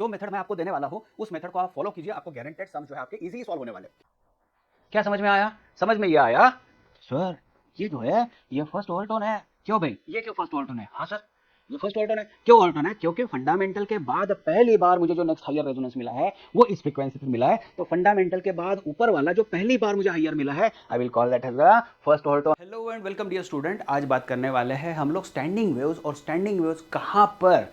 जो मेथड मैं आपको देने वाला हूं उस मेथड को आप फॉलो कीजिए, आपको गारंटेड सम जो है आपके इजीली सॉल्व होने वाले। क्या समझ में आया? समझ में ये आया सर, ये जो है ये फर्स्ट ओवरटोन है। क्यों भाई, ये क्यों फर्स्ट ओवरटोन है? हाँ सर, ये फर्स्ट ओवरटोन है। क्यों ओवरटोन है? क्योंकि फंडामेंटल के बाद पहली बार मुझे जो नेक्स्ट हायर रेजोनेंस मिला है वो इस फ्रीक्वेंसी पे मिला है। तो फंडामेंटल के बाद ऊपर वाला जो पहली बार मुझे हायर मिला है, I will call that as the first overtone. Hello and welcome dear student. आज बात करने वाले हैं हम लोग स्टैंडिंग वेव्स, और स्टैंडिंग वेव्स कहाँ पर,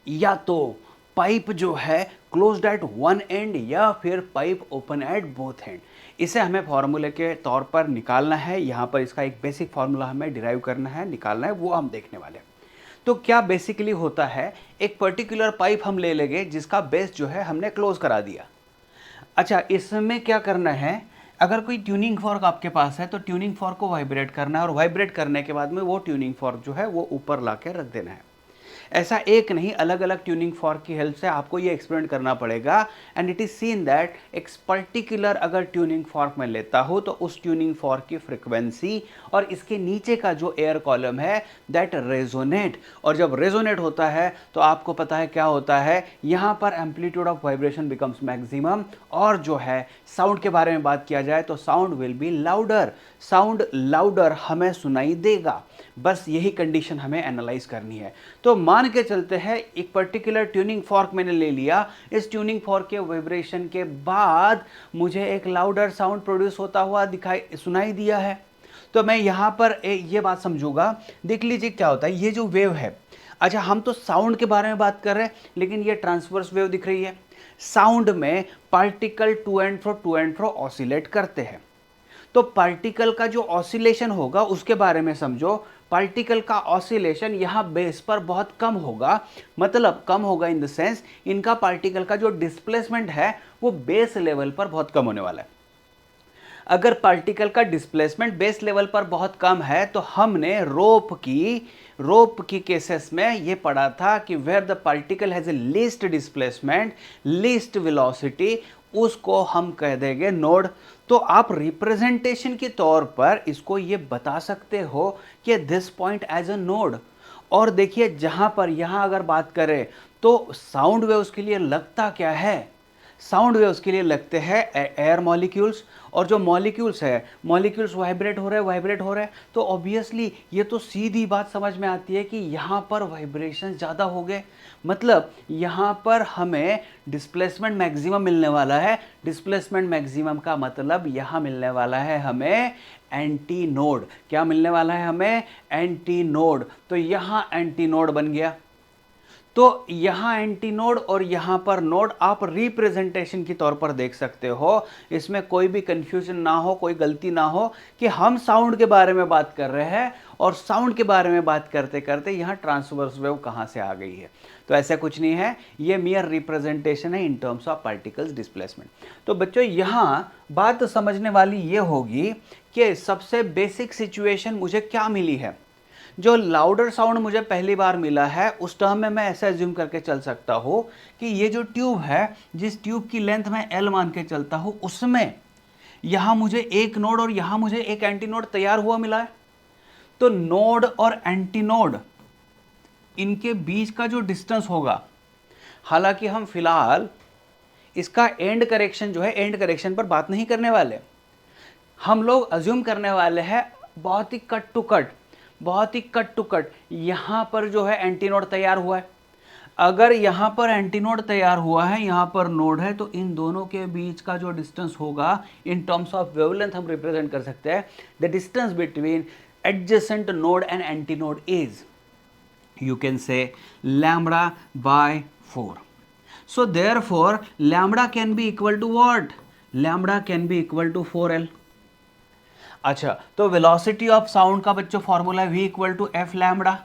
या तो पाइप जो है क्लोज्ड एट वन एंड या फिर pipe open at both and. इसे हमें फॉर्मूले के तौर पर निकालना है। यहाँ पर इसका एक बेसिक फॉर्मूला हमें डिराइव करना है, निकालना है, वो हम देखने वाले हैं। तो क्या बेसिकली होता है, एक पर्टिकुलर पाइप हम ले लेंगे जिसका बेस जो है हमने क्लोज करा दिया। अच्छा, इसमें क्या करना है, अगर कोई ट्यूनिंग फॉर्क आपके पास है तो ट्यूनिंग फॉर्क को वाइब्रेट करना है, और वाइब्रेट करने के बाद में वो ट्यूनिंग फॉर्क जो है वो ऊपर ला के रख देना है। ऐसा एक नहीं, अलग अलग ट्यूनिंग फॉर्क की हेल्प से आपको ये एक्सपेरिमेंट करना पड़ेगा। And it is seen that एक पर्टिकुलर अगर ट्यूनिंग फॉर्क मैं लेता हूं तो उस ट्यूनिंग फॉर्क की फ्रीक्वेंसी और इसके नीचे का जो एयर कॉलम है दैट रेजोनेट, और जब रेजोनेट होता है तो आपको पता है क्या होता है, यहां पर amplitude of vibration becomes maximum, और जो है साउंड के बारे में बात किया जाए तो sound will be louder, sound louder हमें सुनाई देगा। बस यही कंडीशन हमें एनालाइज करनी है। तो मान के चलते हैं एक पर्टिकुलर ट्यूनिंग फॉर्क मैंने ले लिया, इस ट्यूनिंग फॉर्क के वाइब्रेशन के बाद मुझे एक लाउडर साउंड प्रोड्यूस होता हुआ सुनाई दिया है। तो मैं यहां पर ये बात समझूंगा। देख लीजिए क्या होता है, ये जो वेव है, अच्छा हम तो साउंड के बारे में बात कर रहे हैं, लेकिन ये ट्रांसवर्स वेव दिख रही है। साउंड में particle to and fro oscillate करते हैं। तो पार्टिकल का जो ऑसिलेशन होगा उसके बारे में समझो। पार्टिकल का ऑसिलेशन यहाँ बेस पर बहुत कम होगा, मतलब कम होगा इन द सेंस इनका पार्टिकल का जो डिस्प्लेसमेंट है वो बेस लेवल पर बहुत कम होने वाला है। अगर पार्टिकल का डिस्प्लेसमेंट बेस लेवल पर बहुत कम है तो हमने रोप की केसेस में ये पढ़ा था कि where the particle has a least displacement, least velocity, उसको हम कह देंगे नोड। तो आप रिप्रेजेंटेशन के तौर पर इसको ये बता सकते हो कि this point as a node. और देखिए जहां पर यहां अगर बात करें तो साउंड वेव्स के लिए लगता क्या है, साउंड वेव्स के लिए लगते हैं एयर मॉलिक्यूल्स, और जो मॉलिक्यूल्स है, मॉलिक्यूल्स वाइब्रेट हो रहे हैं, तो ऑब्वियसली ये तो सीधी बात समझ में आती है कि यहाँ पर वाइब्रेशन ज़्यादा हो गए, मतलब यहाँ पर हमें डिस्प्लेसमेंट मैक्सिमम मिलने वाला है। डिस्प्लेसमेंट मैक्सिमम का मतलब यहाँ मिलने वाला है हमें एंटी नोड। क्या मिलने वाला है हमें? Anti node. तो यहाँ एंटी नोड बन गया। तो यहां एंटी नोड और यहां पर नोड आप रिप्रेजेंटेशन के तौर पर देख सकते हो। इसमें कोई भी कंफ्यूजन ना हो, कोई गलती ना हो कि हम साउंड के बारे में बात कर रहे हैं और साउंड के बारे में बात करते करते यहां ट्रांसवर्स वेव कहां से आ गई है। तो ऐसा कुछ नहीं है, ये मियर रिप्रेजेंटेशन है in terms of particles displacement. तो बच्चों यहां बात समझने वाली ये होगी कि सबसे बेसिक सिचुएशन मुझे क्या मिली है। जो लाउडर साउंड मुझे पहली बार मिला है उस टर्म में मैं ऐसा एज्यूम करके चल सकता हूं कि ये जो ट्यूब है, जिस ट्यूब की लेंथ मैं एल मान के चलता हूं, उसमें यहां मुझे एक नोड और यहां मुझे एक एंटी नोड तैयार हुआ मिला है। तो नोड और एंटी नोड इनके बीच का जो डिस्टेंस होगा, हालांकि हम फिलहाल इसका एंड करेक्शन जो है, एंड करेक्शन पर बात नहीं करने वाले, हम लोग अज्यूम करने वाले हैं बहुत ही कट टू कट, बहुत ही कट टू कट यहां पर जो है एंटीनोड तैयार हुआ है। अगर यहां पर एंटीनोड तैयार हुआ है, यहां पर नोड है, तो इन दोनों के बीच का जो डिस्टेंस होगा इन टर्म्स ऑफ वेवलेंथ हम रिप्रेजेंट कर सकते हैं। The distance between adjacent node and antinode is, you can say, lambda by 4. So therefore lambda can be equal to what? Lambda can be equal to 4L. अच्छा, तो velocity of sound का बच्चों formula है v equal to F lambda.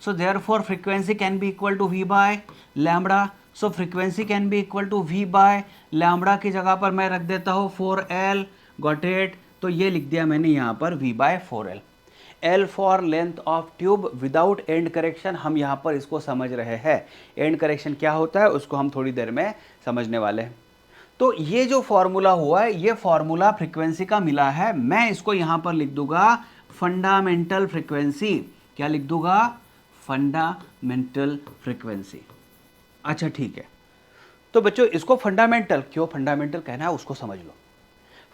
So therefore frequency can be equal to v by lambda. So frequency can be equal to v by lambda की जगह पर मैं रख देता हूँ 4L। Got it? तो ये लिख दिया मैंने यहाँ पर v by 4L। L for length of tube without end correction, हम यहाँ पर इसको समझ रहे हैं। एंड करेक्शन क्या होता है उसको हम थोड़ी देर में समझने वाले हैं। तो ये जो फॉर्मूला हुआ है, ये फॉर्मूला फ्रीक्वेंसी का मिला है। मैं इसको यहां पर लिख दूंगा फंडामेंटल फ्रीक्वेंसी। क्या लिख दूंगा? Fundamental frequency. अच्छा ठीक है, तो बच्चों इसको फंडामेंटल क्यों फंडामेंटल कहना है उसको समझ लो।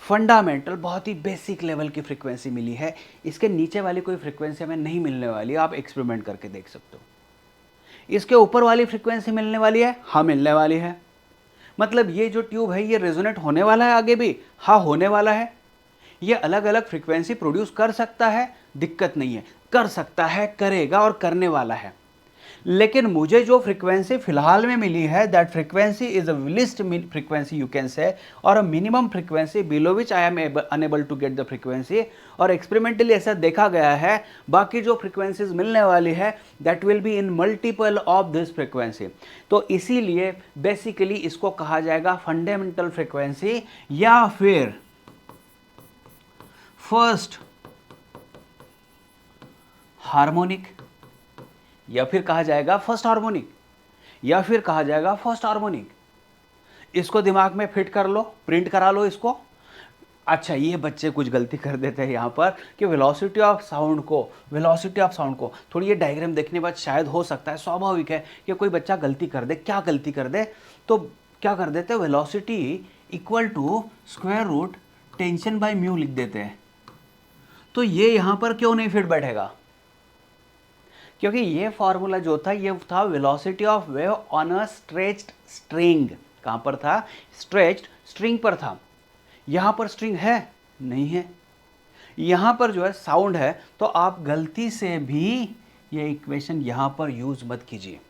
फंडामेंटल बहुत ही बेसिक लेवल की फ्रीक्वेंसी मिली है, इसके नीचे वाली कोई फ्रीक्वेंसी हमें नहीं मिलने वाली, आप एक्सपेरिमेंट करके देख सकते हो। इसके ऊपर वाली फ्रीक्वेंसी मिलने वाली है, हाँ मिलने वाली है। मतलब ये जो ट्यूब है ये रेजोनेट होने वाला है आगे भी, हाँ होने वाला है। ये अलग अलग फ्रीक्वेंसी प्रोड्यूस कर सकता है, दिक्कत नहीं है, कर सकता है, करेगा और करने वाला है। लेकिन मुझे जो फ्रीक्वेंसी फिलहाल में मिली है, that frequency is a least frequency you can say, और a minimum frequency below which I am unable to get the frequency. और एक्सपेरिमेंटली ऐसा देखा गया है बाकी जो फ्रीक्वेंसीज मिलने वाली है that will be in multiple of this frequency. तो इसीलिए बेसिकली इसको कहा जाएगा फंडामेंटल फ्रीक्वेंसी या फिर फर्स्ट हार्मोनिक, या फिर कहा जाएगा फर्स्ट हार्मोनिक, या फिर कहा जाएगा फर्स्ट हार्मोनिक। इसको दिमाग में फिट कर लो, प्रिंट करा लो इसको। अच्छा ये बच्चे कुछ गलती कर देते हैं यहाँ पर कि वेलोसिटी ऑफ साउंड को थोड़ी ये डायग्राम देखने के बाद शायद हो सकता है, स्वाभाविक है कि कोई बच्चा गलती कर दे। क्या गलती कर दे? तो क्या कर देते हैं, velocity equal to square root tension by mu लिख देते हैं। तो ये यहाँ पर क्यों नहीं फिट बैठेगा? क्योंकि ये फॉर्मूला जो था ये था velocity of wave on a stretched string. कहां पर था? स्ट्रेच्ड स्ट्रिंग पर था। यहां पर स्ट्रिंग है नहीं है, यहां पर जो है साउंड है। तो आप गलती से भी ये इक्वेशन यहां पर यूज मत कीजिए,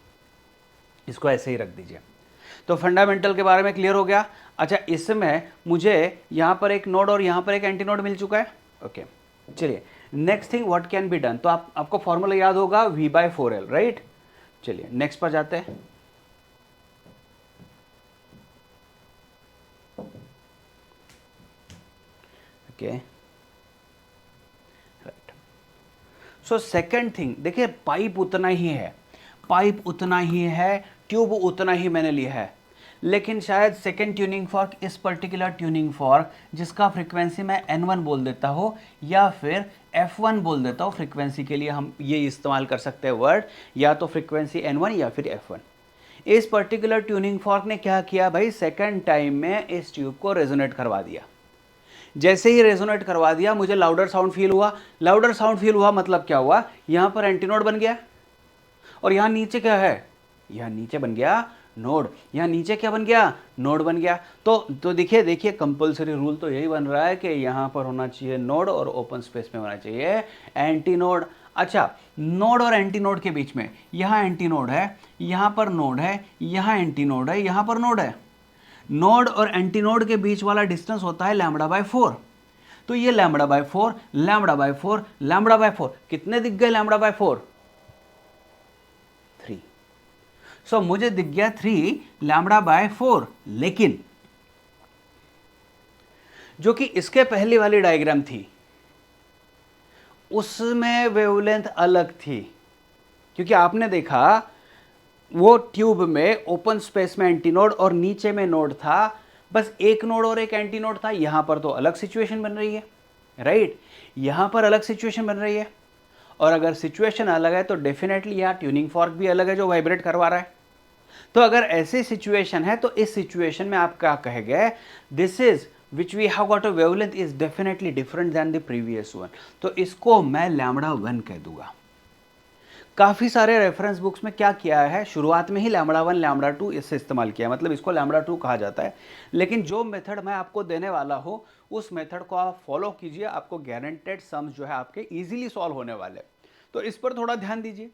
इसको ऐसे ही रख दीजिए। तो फंडामेंटल के बारे में क्लियर हो गया। अच्छा इसमें मुझे यहां पर एक नोड और यहां पर एक एंटी नोड मिल चुका है। ओके चलिए next thing what can be done. तो आपको फॉर्मूला याद होगा V/4L, राइट। चलिए नेक्स्ट पर जाते हैं। Okay right. So second thing देखिए, पाइप उतना ही है, ट्यूब उतना ही मैंने लिया है, लेकिन शायद सेकेंड ट्यूनिंग फॉर्क, इस पर्टिकुलर ट्यूनिंग फॉर्क जिसका फ्रीक्वेंसी मैं N1 बोल देता हूँ या फिर F1 बोल देता हूँ, फ्रीक्वेंसी के लिए हम ये इस्तेमाल कर सकते हैं वर्ड, या तो फ्रीक्वेंसी N1 या फिर F1। इस पर्टिकुलर ट्यूनिंग फॉर्क ने क्या किया भाई, सेकेंड टाइम में इस ट्यूब को रेजोनेट करवा दिया। जैसे ही रेजोनेट करवा दिया मुझे लाउडर साउंड फील हुआ। मतलब क्या हुआ, यहां पर एंटीनोड बन गया और यहां नीचे क्या है, यहां नीचे बन गया नोड, यहां नीचे क्या बन गया, नोड बन गया। तो देखिए कंपलसरी रूल तो यही बन रहा है कि यहां पर होना चाहिए नोड और ओपन स्पेस में होना चाहिए एंटी नोड। अच्छा नोड और एंटी नोड के बीच में यहां एंटी नोड है, यहां पर नोड है, यहां एंटी नोड है, यहां पर नोड है। नोड और एंटी नोड के बीच वाला डिस्टेंस होता है λ/4। तो ये λ/4 कितने दिख गए λ/4? 3। सो मुझे दिख गया 3 λ/4। लेकिन जो कि इसके पहली वाली डायग्राम थी उसमें वेवलेंथ अलग थी, क्योंकि आपने देखा वो ट्यूब में ओपन स्पेस में एंटी नोड और नीचे में नोड था, बस एक नोड और एक एंटी नोड था। यहां पर तो अलग सिचुएशन बन रही है, राइट। यहां पर अलग सिचुएशन बन रही है, और अगर सिचुएशन अलग है तो डेफिनेटली यहां ट्यूनिंग फॉर्क भी अलग है जो वाइब्रेट करवा रहा है। तो अगर ऐसी सिचुएशन है तो इस सिचुएशन में आप क्या कहेंगे, this is which we have got a wavelength is definitely different than the previous one. तो इसको मैं λ1 कह दूंगा। काफी सारे रेफरेंस बुक्स में क्या किया है, शुरुआत में ही λ1 λ2 इससे इस्तेमाल किया, मतलब इसको λ2 कहा जाता है। लेकिन जो मेथड मैं आपको देने वाला हूं उस मेथड को आप फॉलो कीजिए, आपको गारंटेड सम्स जो है आपके इजीली सॉल्व होने वाले। तो इस पर थोड़ा ध्यान दीजिए।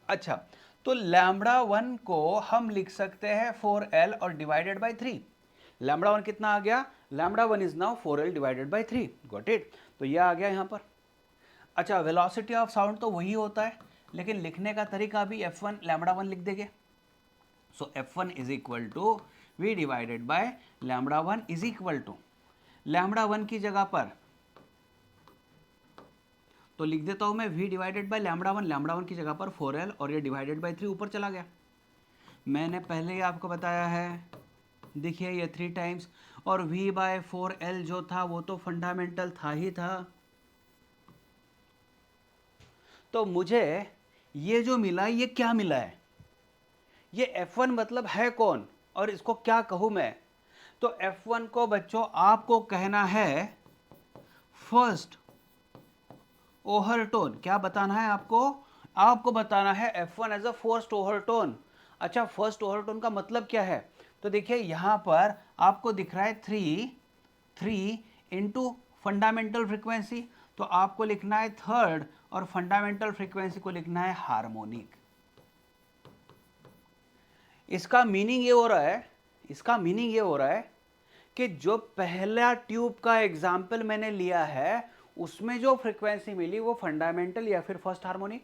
अच्छा तो λ1 को हम लिख सकते हैं 4L और डिवाइडेड बाई 3। λ1 कितना आ गया, λ1 is now 4L divided by 3। Got it. तो यह आ गया यहां पर। अच्छा वेलोसिटी ऑफ साउंड तो वही होता है, लेकिन लिखने का तरीका भी F1 λ1 लिख देंगे। So F1 is equal to V divided by λ1 is equal to λ1 की जगह पर तो लिख देता हूं मैं V डिवाइडेड बाय λ1 की जगह पर 4L और ये डिवाइडेड बाय 3 ऊपर चला गया। मैंने पहले ही आपको बताया है, देखिए ये 3 टाइम्स, और V/4L जो था वो तो फंडामेंटल था ही था। तो मुझे ये जो मिला ये क्या मिला है, ये F1 मतलब है कौन, और इसको क्या कहूं मैं, तो F1 को बच्चों आपको कहना है फर्स्ट ओवरटोन। क्या बताना है आपको, आपको बताना है F1 as a first overtone. अच्छा, फर्स्ट ओवरटोन का मतलब क्या है, तो देखिए यहां पर आपको दिख रहा है 3 इंटू फंडामेंटल फ्रीक्वेंसी, तो आपको लिखना है थर्ड और फंडामेंटल फ्रीक्वेंसी को लिखना है हार्मोनिक। इसका मीनिंग ये हो रहा है, इसका मीनिंग ये हो रहा है कि जो पहला ट्यूब का एग्जाम्पल मैंने लिया है उसमें जो फ्रीक्वेंसी मिली वो फंडामेंटल या फिर फर्स्ट हार्मोनिक,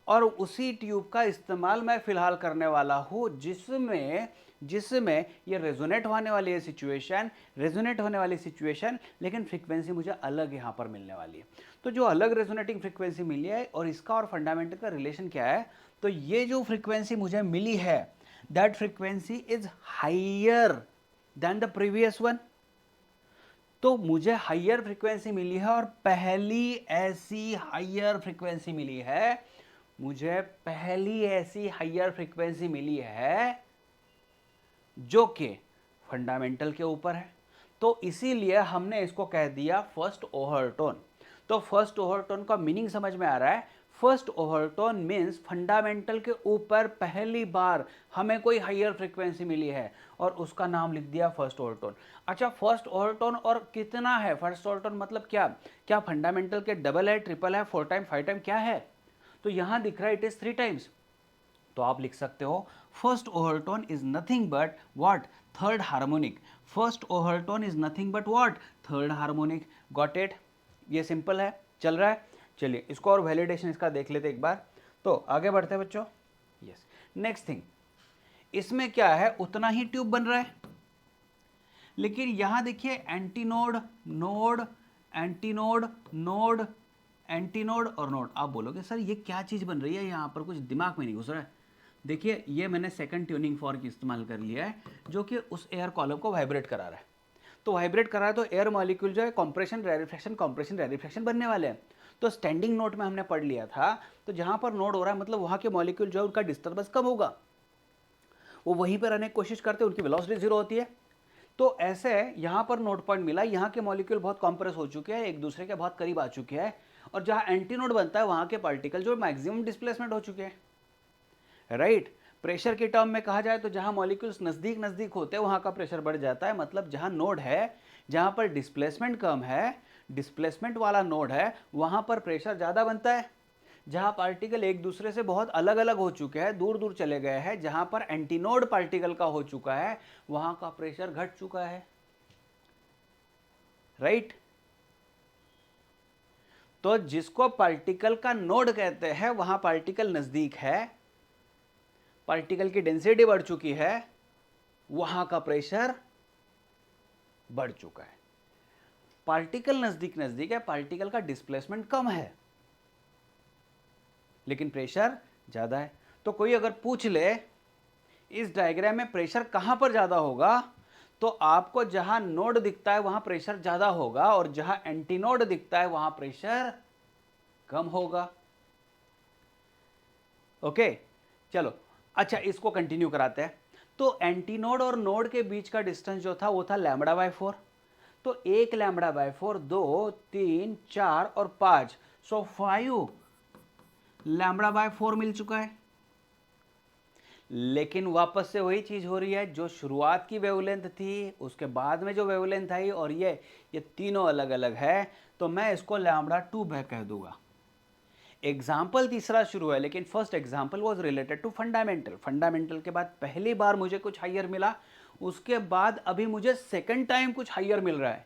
और उसी ट्यूब का इस्तेमाल मैं फिलहाल करने वाला हूं जिसमें जिसमें ये रेजोनेट होने वाली है सिचुएशन, रेजोनेट होने वाली सिचुएशन, लेकिन फ्रीक्वेंसी मुझे अलग यहां पर मिलने वाली है। तो जो अलग रेजोनेटिंग फ्रीक्वेंसी मिली है और इसका और फंडामेंटल का रिलेशन क्या है, तो ये जो फ्रीक्वेंसी मुझे मिली है that frequency is higher than the previous one. तो मुझे हाइयर फ्रीक्वेंसी मिली है और पहली ऐसी हाइयर फ्रीक्वेंसी मिली है, मुझे पहली ऐसी हाइयर फ्रीक्वेंसी मिली है जो कि फंडामेंटल के ऊपर है, तो इसीलिए हमने इसको कह दिया फर्स्ट ओवरटोन। तो फर्स्ट ओवरटोन का मीनिंग समझ में आ रहा है, फर्स्ट ओवरटोन मीन्स फंडामेंटल के ऊपर पहली बार हमें कोई हाइयर फ्रीक्वेंसी मिली है और उसका नाम लिख दिया फर्स्ट ओवरटोन। अच्छा, फर्स्ट ओवरटोन और कितना है, फर्स्ट ओवरटोन मतलब क्या, क्या फंडामेंटल के डबल है, ट्रिपल है, 4 टाइम 5 टाइम क्या है, तो यहां दिख रहा है इट इज 3 टाइम्स। तो आप लिख सकते हो first overtone is nothing but what, third harmonic. First overtone is nothing but what, third harmonic. Got it, ये सिंपल है, चल रहा है। चलिए इसको और वैलिडेशन इसका देख लेते एक बार, तो आगे बढ़ते हैं बच्चों। यस, नेक्स्ट थिंग, इसमें क्या है, उतना ही ट्यूब बन रहा है, लेकिन यहां देखिए antinode node antinode node antinode और नोड। आप बोलोगे सर ये क्या चीज बन रही है, यहां पर कुछ दिमाग में नहीं घुस रहा है। देखिए ये मैंने सेकंड ट्यूनिंग फॉर्क इस्तेमाल कर लिया है जो कि उस एयर कॉलम को वाइब्रेट करा रहा है। तो वाइब्रेट करा है तो एयर मॉलिक्यूल जो है कंप्रेशन रेरिफ्रैक्शन बनने वाले हैं। तो स्टैंडिंग नोट में हमने पढ़ लिया था, तो जहां पर नोड हो रहा है मतलब वहां के मॉलिक्यूल जो है उनका डिस्टर्बेंस कम होगा, वो वहीं पर रहने की कोशिश करते हैं, उनकी वेलोसिटी जीरो होती है। तो ऐसे यहां पर नोड पॉइंट मिला, यहां के मॉलिक्यूल बहुत कॉम्प्रेस हो चुके हैं, एक दूसरे के बहुत करीब आ चुके हैं, और जहां एंटी नोड बनता है वहां के पार्टिकल जो मैक्सिमम डिस्प्लेसमेंट हो चुके हैं। राइट, प्रेशर के टर्म में कहा जाए तो जहां मॉलिक्यूल्स नजदीक नजदीक होते हैं वहां का प्रेशर बढ़ जाता है, मतलब जहां नोड है जहां पर डिस्प्लेसमेंट कम है, डिस्प्लेसमेंट वाला नोड है, वहां पर प्रेशर ज्यादा बनता है। जहां पार्टिकल एक दूसरे से बहुत अलग अलग हो चुके हैं, दूर दूर चले गए हैं, जहां पर एंटीनोड पार्टिकल का हो चुका है वहां का प्रेशर घट चुका है। राइट, तो जिसको पार्टिकल का नोड कहते हैं वहां पार्टिकल नजदीक है, पार्टिकल की डेंसिटी बढ़ चुकी है, वहां का प्रेशर बढ़ चुका है। पार्टिकल नजदीक नजदीक है, पार्टिकल का डिस्प्लेसमेंट कम है लेकिन प्रेशर ज्यादा है। तो कोई अगर पूछ ले इस डायग्राम में प्रेशर कहां पर ज्यादा होगा, तो आपको जहां नोड दिखता है वहां प्रेशर ज्यादा होगा और जहां एंटीनोड दिखता है वहां प्रेशर कम होगा। ओके, चलो अच्छा इसको कंटिन्यू कराते हैं। तो एंटीनोड और नोड के बीच का डिस्टेंस जो था वो था λ/4। तो 1 λ/4, 2, 3, 4 और 5, सो 5 λ/4 मिल चुका है। लेकिन वापस से वही चीज हो रही है, जो शुरुआत की वेवलेंथ थी उसके बाद में जो वेवलेंथ आई और ये तीनों अलग अलग है, तो मैं इसको λ2 कह दूंगा। एग्जाम्पल तीसरा शुरू है, लेकिन first example was related to fundamental. Fundamental के बाद पहली बार मुझे कुछ हाइयर मिला, उसके बाद अभी मुझे सेकंड टाइम कुछ हाइयर मिल रहा है,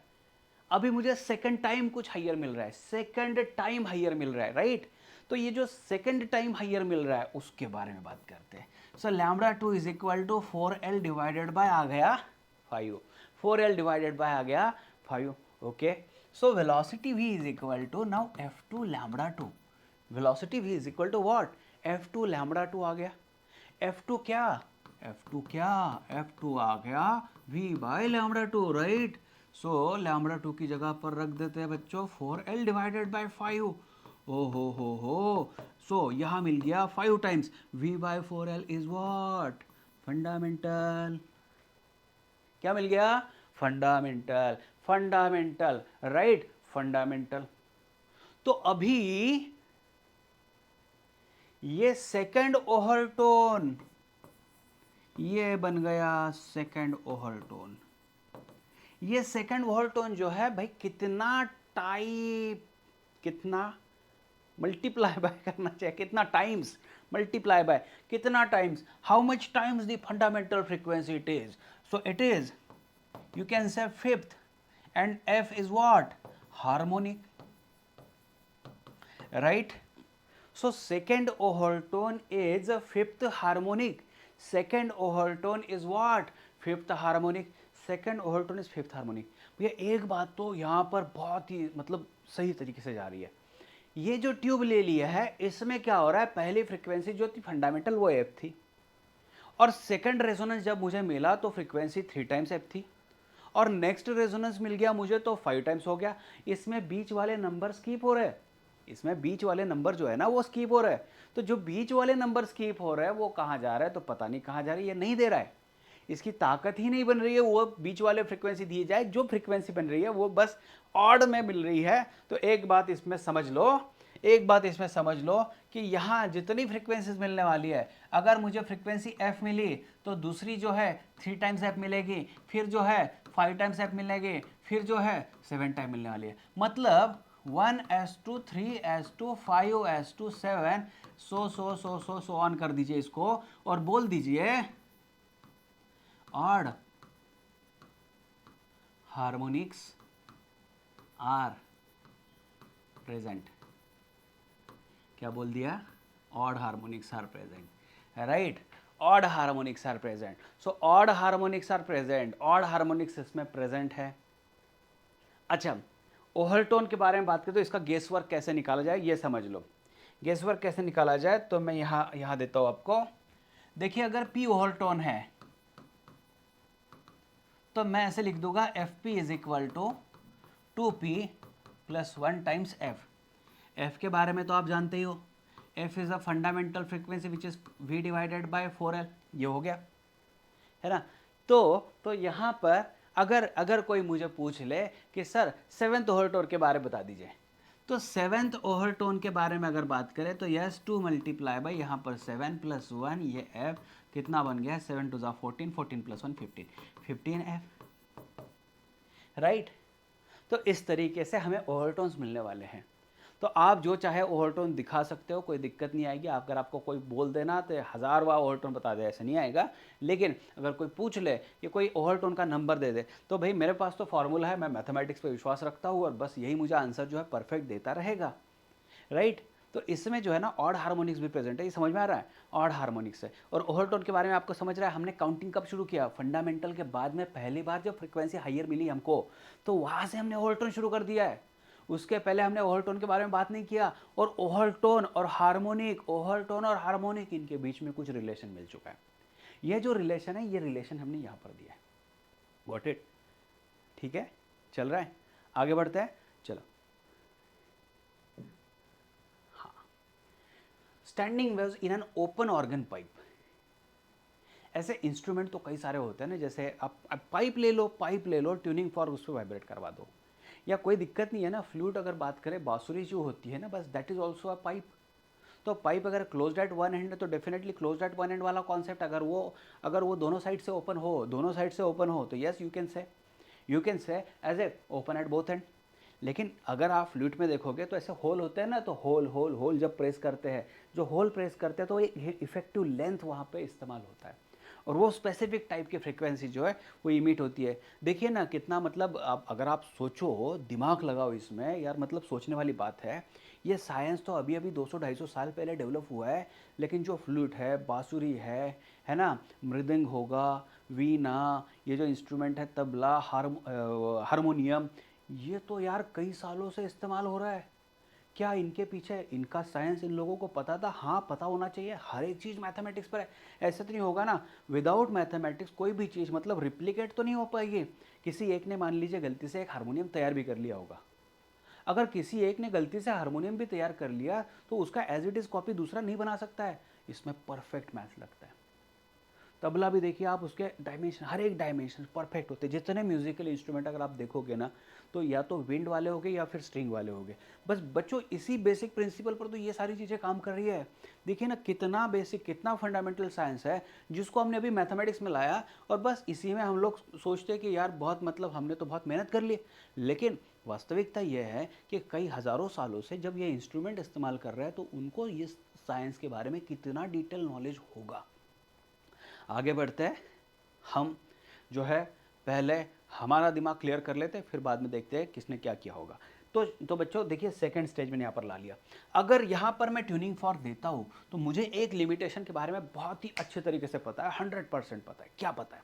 अभी मुझे सेकंड टाइम कुछ हाइयर मिल रहा है, सेकंड टाइम हाइयर मिल रहा है। राइट, तो ये जो सेकंड टाइम हाइयर मिल रहा है उसके बारे में बात करते हैं। So λ2 is equal to 4L divided by आ गया 5, 4L डिवाइडेड बाय आ गया 5। Okay, so velocity v is equal to now f2 λ2। Velocity v is equal to what, f2 λ2 आ गया। f2 क्या, f2 क्या, f2 आ गया v बाय λ2। राइट, सो λ2 की जगह पर रख देते हैं बच्चों 4L डिवाइडेड बाय 5। ओ हो, सो यहां मिल गया 5 times v by 4L is what, fundamental. क्या मिल गया? Fundamental, fundamental, right, fundamental. तो अभी ये सेकंड ओवरटोन, ये बन गया सेकंड ओवरटोन। ये सेकंड ओवरटोन जो है भाई कितना टाइप, कितना मल्टीप्लाई बाय करना चाहिए, कितना टाइम्स मल्टीप्लाई बाय, कितना times, how much times the fundamental frequency it is, so it is, you can say fifth, and F is what? Harmonic, right? So second overtone is a fifth harmonic. Second overtone is what? Fifth harmonic. Second overtone is fifth harmonic. भैया एक बात तो यहाँ पर बहुत ही मतलब सही तरीके से जा रही है। ये जो ट्यूब ले लिया है इसमें क्या हो रहा है, पहली फ्रीक्वेंसी जो थी फंडामेंटल वो एफ थी, और सेकंड रेजोनेंस जब मुझे मिला तो फ्रीक्वेंसी 3 टाइम्स एफ थी, और नेक्स्ट रेजोनेंस मिल गया मुझे तो 5 टाइम्स हो गया। इसमें बीच वाले नंबर स्कीप हो रहे हैं, इसमें बीच वाले नंबर जो है ना वो स्कीप हो रहा है। तो जो बीच वाले नंबर स्कीप हो रहा है वो कहाँ जा रहा है, तो पता नहीं कहाँ जा रही है, ये नहीं दे रहा है, इसकी ताकत ही नहीं बन रही है वो बीच वाले फ्रीक्वेंसी दी जाए, जो फ्रीक्वेंसी बन रही है वो बस ऑड में मिल रही है। तो एक बात इसमें समझ लो, एक बात इसमें समझ लो कि यहाँ जितनी फ्रीक्वेंसीज मिलने वाली है, अगर मुझे फ्रीक्वेंसी f मिली तो दूसरी जो है 3 टाइम्स f मिलेगी, फिर जो है 5 टाइम्स f मिलेगी, फिर जो है 7 टाइम मिलने वाली है। मतलब 1s2 3s2 5s2 7 so on कर दीजिए इसको और बोल दीजिए ऑड हार्मोनिक्स आर प्रेजेंट। क्या बोल दिया? Odd harmonics are present, right, odd harmonics are present. So odd harmonics are present, odd harmonics इसमें प्रेजेंट है। अच्छा, ओवरटोन के बारे में बात करें तो इसका गेस वर्क कैसे निकाला जाए ये समझ लो। गेस वर्क कैसे निकाला जाए तो मैं यहाँ देता हूँ आपको। देखिए अगर पी ओवरटोन है तो मैं ऐसे लिख दूंगा F P is equal to 2p plus 1 times F. F के बारे में तो आप जानते ही हो, F is a fundamental frequency which is V divided by 4l, ये हो गया है ना। तो यहाँ पर अगर अगर कोई मुझे पूछ ले कि सर सेवेंथ ओवरटोन के बारे में बता दीजिए, तो सेवेंथ ओवरटोन के बारे में अगर बात करें तो यस 2 मल्टीप्लाई बाई यहाँ पर 7 प्लस 1 ये एफ कितना बन गया है 7 2 14, 14 प्लस 1 15, 15 एफ, राइट। तो इस तरीके से हमें ओवरटोन्स मिलने वाले हैं। तो आप जो चाहे ओवरटोन दिखा सकते हो, कोई दिक्कत नहीं आएगी। अगर आपको कोई बोल देना तो 1000 बार ओवरटोन बता दे, ऐसा नहीं आएगा। लेकिन अगर कोई पूछ ले कि कोई ओवरटोन का नंबर दे दे तो भाई मेरे पास तो फॉर्मूला है, मैं मैथमेटिक्स पे विश्वास रखता हूँ और बस यही मुझे आंसर जो है परफेक्ट देता रहेगा, राइट। तो इसमें जो है ना ऑड हार्मोनिक्स भी प्रेजेंट है, ये समझ में आ रहा है, ऑड हार्मोनिक्स है। और ओवरटोन के बारे में आपको समझ रहा है, हमने काउंटिंग कब शुरू किया? फंडामेंटल के बाद में पहली बार जब फ्रीक्वेंसी हायर मिली हमको तो वहाँ से हमने ओवरटोन शुरू कर दिया है। उसके पहले हमने ओवरटोन के बारे में बात नहीं किया। और ओवरटोन और हार्मोनिक, ओवरटोन और हार्मोनिक इनके बीच में कुछ रिलेशन मिल चुका है। ये जो रिलेशन है ये रिलेशन हमने यहाँ पर दिया है। Got it? ठीक है, चल रहा है, आगे बढ़ते हैं, चलो। हाँ, standing waves in an open organ pipe. ऐसे इंस्ट्रूमेंट तो कई सारे होते हैं ना, जैसे आप पाइप ले लो, पाइप ले लो, ट्यूनिंग फॉर उस पर वाइब्रेट करवा दो, या कोई दिक्कत नहीं है ना। फ्लूट अगर बात करें, बांसुरी जो होती है ना, बस that is also a pipe. तो पाइप अगर क्लोज्ड एट वन एंड है तो definitely closed eight one and वाला कॉन्सेप्ट अगर वो दोनों साइड से ओपन हो, दोनों साइड से ओपन हो तो yes you can say as a open at both end. लेकिन अगर आप फ्लूट में देखोगे तो ऐसे होल होते हैं ना, तो होल होल होल जब प्रेस करते हैं, जो होल प्रेस करते हैं तो एक इफेक्टिव लेंथ वहाँ पे इस्तेमाल होता है और वो स्पेसिफिक टाइप की फ्रीक्वेंसी जो है वो इमिट होती है। देखिए ना कितना, मतलब आप अगर आप सोचो, दिमाग लगाओ इसमें यार, मतलब सोचने वाली बात है। ये साइंस तो अभी अभी 200-250 साल पहले डेवलप हुआ है, लेकिन जो फ्लूट है, बांसुरी है ना, मृदंग होगा, वीणा, ये जो इंस्ट्रूमेंट है, तबला, हारमोनियम, ये तो यार कई सालों से इस्तेमाल हो रहा है। क्या इनके पीछे इनका साइंस इन लोगों को पता था? हाँ, पता होना चाहिए। हर एक चीज़ मैथमेटिक्स पर है, ऐसा तो नहीं होगा ना। विदाउट मैथमेटिक्स कोई भी चीज़ मतलब रिप्लिकेट तो नहीं हो पाएगी। किसी एक ने मान लीजिए गलती से एक हारमोनियम तैयार भी कर लिया होगा, अगर किसी एक ने गलती से हारमोनियम भी तैयार कर लिया तो उसका एज इट इज़ कॉपी दूसरा नहीं बना सकता है। इसमें परफेक्ट मैच लगता है। तबला भी देखिए आप, उसके डायमेंशन, हर एक डायमेंशन परफेक्ट होते हैं। जितने म्यूजिकल इंस्ट्रूमेंट अगर आप देखोगे ना, तो या तो विंड वाले होंगे या फिर स्ट्रिंग वाले होंगे। बस बच्चों इसी बेसिक प्रिंसिपल पर तो ये सारी चीज़ें काम कर रही है। देखिए ना कितना बेसिक, कितना फंडामेंटल साइंस है जिसको हमने अभी मैथमेटिक्स में लाया, और बस इसी में हम लोग सोचते हैं कि यार बहुत, मतलब हमने तो बहुत मेहनत कर ली। लेकिन वास्तविकता यह है कि कई हज़ारों सालों से जब ये इंस्ट्रूमेंट इस्तेमाल कर रहे हैं तो उनको ये साइंस के बारे में कितना डिटेल नॉलेज होगा। आगे बढ़ते हैं हम, जो है पहले हमारा दिमाग क्लियर कर लेते हैं, फिर बाद में देखते हैं किसने क्या किया होगा। तो बच्चों देखिए सेकंड स्टेज मैंने यहाँ पर ला लिया। अगर यहाँ पर मैं ट्यूनिंग फॉर्क देता हूँ तो मुझे एक लिमिटेशन के बारे में बहुत ही अच्छे तरीके से पता है, 100% पता है। क्या पता है?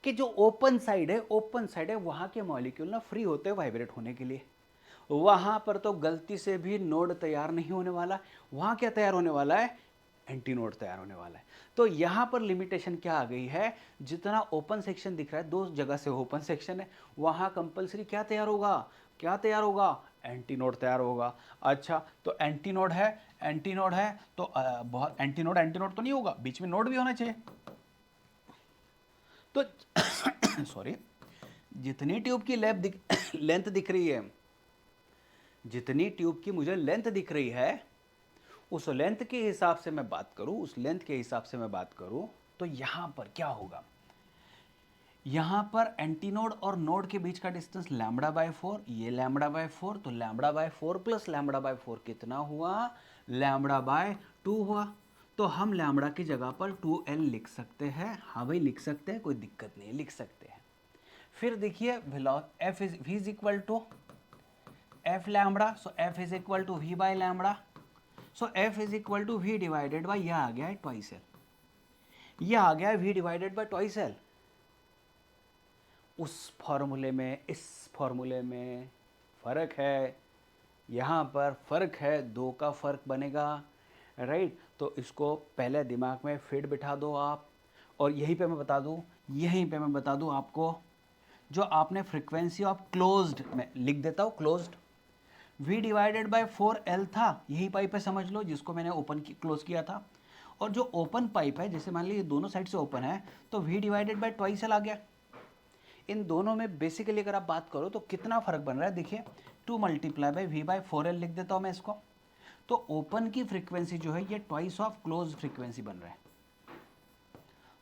कि जो ओपन साइड है, ओपन साइड है, वहाँ के मॉलिक्यूल ना फ्री होते हैं वाइब्रेट होने के लिए। वहाँ पर तो गलती से भी नोड तैयार नहीं होने वाला। वहाँ क्या तैयार होने वाला है? एंटी नोड तैयार होने वाला है। तो यहाँ पर लिमिटेशन क्या आ गई है? जितना ओपन सेक्शन दिख रहा है, दो जगह से ओपन सेक्शन है, वहाँ कंपलसरी क्या तैयार होगा? क्या तैयार होगा? एंटी नोड तैयार होगा। अच्छा, तो एंटी नोड है, एंटी नोड है तो बहुत एंटी नोड तो नहीं होगा, बीच में नोड भी होना चाहिए। तो सॉरी, जितनी ट्यूब की लेंथ दिख रही है, जितनी ट्यूब की मुझे लेंथ दिख रही है, उस लेंथ के हिसाब से मैं बात करूं, उस लेंथ के हिसाब से मैं बात करूं, तो यहां पर क्या होगा? यहां पर एंटीनोड और नोड के बीच का डिस्टेंस λ/4, ये λ/4, तो λ/4 प्लस λ/4 कितना हुआ? λ/2 हुआ। तो हम लैम्बडा की जगह पर 2l लिख सकते हैं। हाँ भाई लिख सकते हैं, कोई दिक्कत नहीं, लिख सकते हैं। फिर देखिए f is equal to f lambda, so f is equal to v by lambda, so f is equal to v divided by, यह आ गया है ट्वाइस एल, यह आ गया है v divided by twice L. उस फॉर्मूले में इस फॉर्मूले में फ़र्क है, यहाँ पर फ़र्क है, दो का फ़र्क बनेगा, राइट। तो इसको पहले दिमाग में फिट बिठा दो आप। और यहीं पे मैं बता दूँ, यहीं पे मैं बता दूँ आपको, जो आपने फ्रीक्वेंसी ऑफ क्लोज्ड में लिख देता हूँ, closed v divided by 4l था, यही पाइप है समझ लो, जिसको मैंने ओपन क्लोज किया था। और जो ओपन पाइप है, जैसे मान लीजिए दोनों साइड से ओपन है, तो v divided by twice L आ गया। इन दोनों में बेसिकली अगर आप बात करो तो कितना फर्क बन रहा है? देखिए 2 multiply by v by 4l लिख देता हूँ मैं इसको। तो ओपन की फ्रीक्वेंसी जो है ये ट्वाइस ऑफ क्लोज फ्रीक्वेंसी बन रहा है।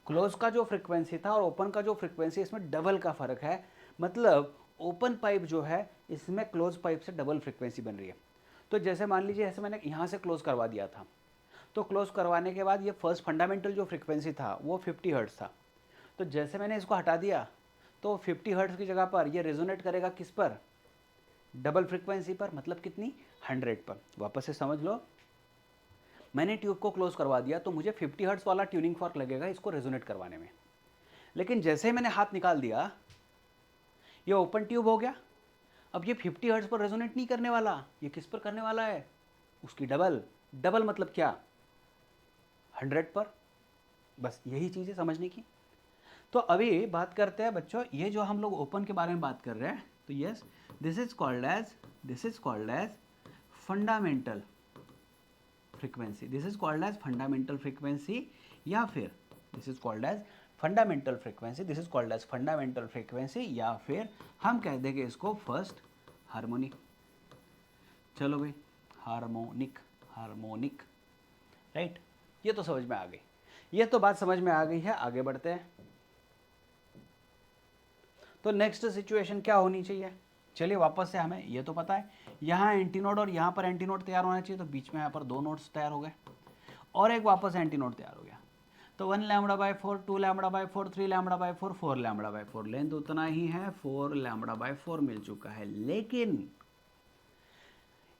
क्लोज का जो फ्रीक्वेंसी था और ओपन का जो फ्रीक्वेंसी, इसमें डबल का फर्क है। मतलब ओपन पाइप जो है इसमें क्लोज पाइप से डबल फ्रीक्वेंसी बन रही है। तो जैसे मान लीजिए ऐसे मैंने यहाँ से क्लोज करवा दिया था, तो क्लोज करवाने के बाद ये फर्स्ट फंडामेंटल जो फ्रीक्वेंसी था वो 50 हर्ट्ज था। तो जैसे मैंने इसको हटा दिया तो 50 हर्ट्ज की जगह पर ये रेजोनेट करेगा किस पर? डबल फ्रीक्वेंसी पर, मतलब कितनी? 100 पर। वापस से समझ लो, मैंने ट्यूब को क्लोज करवा दिया तो मुझे 50 हर्ट्ज वाला ट्यूनिंग फॉर्क लगेगा इसको रेजोनेट करवाने में। लेकिन जैसे ही मैंने हाथ निकाल दिया, ये ओपन ट्यूब हो गया। अब ये 50 हर्ट्ज पर रेजोनेट नहीं करने वाला, ये किस पर करने वाला है? उसकी डबल। डबल मतलब क्या? 100 पर। बस यही चीज़ है समझने की। तो अभी बात करते हैं बच्चों, ये जो हम लोग ओपन के बारे में बात कर रहे हैं, तो yes this is called as fundamental frequency, this is called as fundamental frequency, या फिर this is called as fundamental frequency, this is called as fundamental frequency, या फिर हम कह देंगे इसको फर्स्ट हार्मोनिक। चलो भाई, हार्मोनिक, हार्मोनिक, राइट। ये तो समझ में आ गई, ये तो बात समझ में आ गई है। आगे बढ़ते हैं। तो नेक्स्ट सिचुएशन क्या होनी चाहिए? चलिए वापस से, हमें ये तो पता है यहाँ एंटीनोड और यहाँ पर एंटीनोड तैयार होना चाहिए, तो बीच में यहाँ पर दो नोड्स तैयार हो गए और एक वापस एंटीनोड तैयार हो गया। तो 1 λ/4, 2 λ/4, 3 λ/4, 4 λ/4, लेंथ उतना ही है, 4 λ/4 मिल चुका है। लेकिन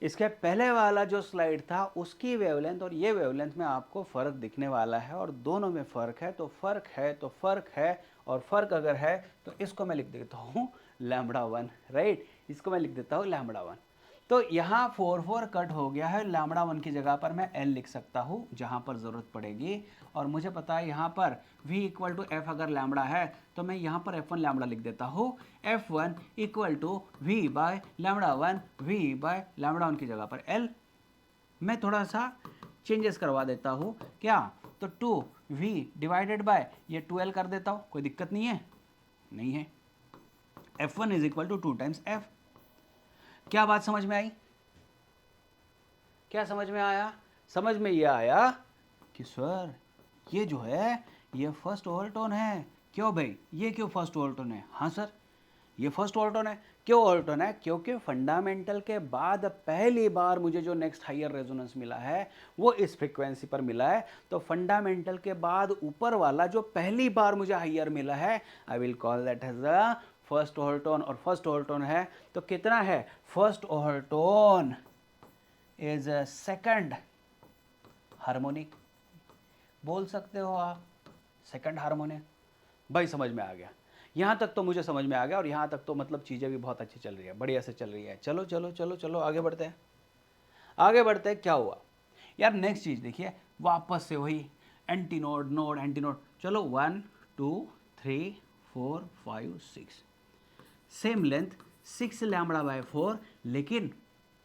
इसके पहले वाला जो स्लाइड था उसकी वेवलेंथ और ये वेवलेंथ में आपको फ़र्क दिखने वाला है, और दोनों में फ़र्क है, तो फ़र्क है तो फ़र्क है, और फ़र्क अगर है तो इसको मैं लिख देता हूँ λ1, राइट। इसको मैं लिख देता हूँ λ1। तो यहाँ 4 कट हो गया है, λ1 की जगह पर मैं l लिख सकता हूँ जहाँ पर ज़रूरत पड़ेगी। और मुझे पता है यहाँ पर v इक्वल टू एफ अगर लैम्बडा है तो मैं यहाँ पर f1 लैम्बडा लिख देता हूँ। f1 equal to v by λ1, v by λ1 की जगह पर l। मैं थोड़ा सा चेंजेस करवा देता हूँ क्या? तो 2 v डिवाइडेड बाय ये 2l कर देता हूँ, कोई दिक्कत नहीं है, नहीं है। F1 is equal to 2 times f। क्या बात समझ में आई? क्या समझ में आया? समझ में ये आया कि सर ये जो है ये फर्स्ट ओवरटोन है। क्यों भाई, ये क्यों फर्स्ट ओवरटोन है? हाँ सर, ये फर्स्ट ओवरटोन है। क्यों ओवरटोन है? क्योंकि फंडामेंटल के बाद पहली बार मुझे जो नेक्स्ट हायर रेजोनेंस मिला है वो इस फ्रीक्वेंसी पर मिला है। तो फंडामेंटल के बाद ऊपर वाला जो पहली बार मुझे हायर मिला है, I will call that as the first overtone. और फर्स्ट ओवरटोन है तो कितना है? First overtone is second harmonic, बोल सकते हो आप सेकंड हार्मोनिक। भाई समझ में आ गया? यहाँ तक तो मुझे समझ में आ गया, और यहाँ तक तो मतलब चीज़ें भी बहुत अच्छी चल रही है, बढ़िया से चल रही है। चलो चलो चलो चलो आगे बढ़ते हैं, आगे बढ़ते हैं। क्या हुआ यार? नेक्स्ट चीज़ देखिए, वापस से वही anti node node anti node. चलो 1 2 3 4 5 6, सेम लेंथ 6 लैम्बडा बाय 4। लेकिन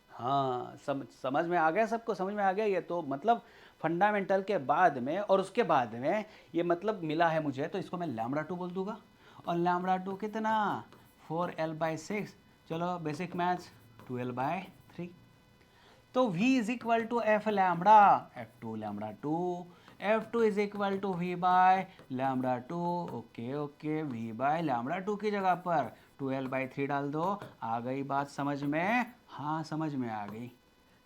हाँ, समझ में आ गया? सबको समझ में आ गया? ये तो मतलब फंडामेंटल के बाद में और उसके बाद में ये मतलब मिला है मुझे, तो इसको मैं लैम्बडा 2 बोल दूंगा। और लैम्बडा 2 कितना? 4l/6। चलो बेसिक मैथ्स, 2l/3। तो v is equal to F lambda f2 lambda 2, f2 is equal to v by lambda 2। Okay okay, v by lambda 2 की जगह पर 2l/3 डाल दो। आ गई बात समझ में? हाँ समझ में आ गई।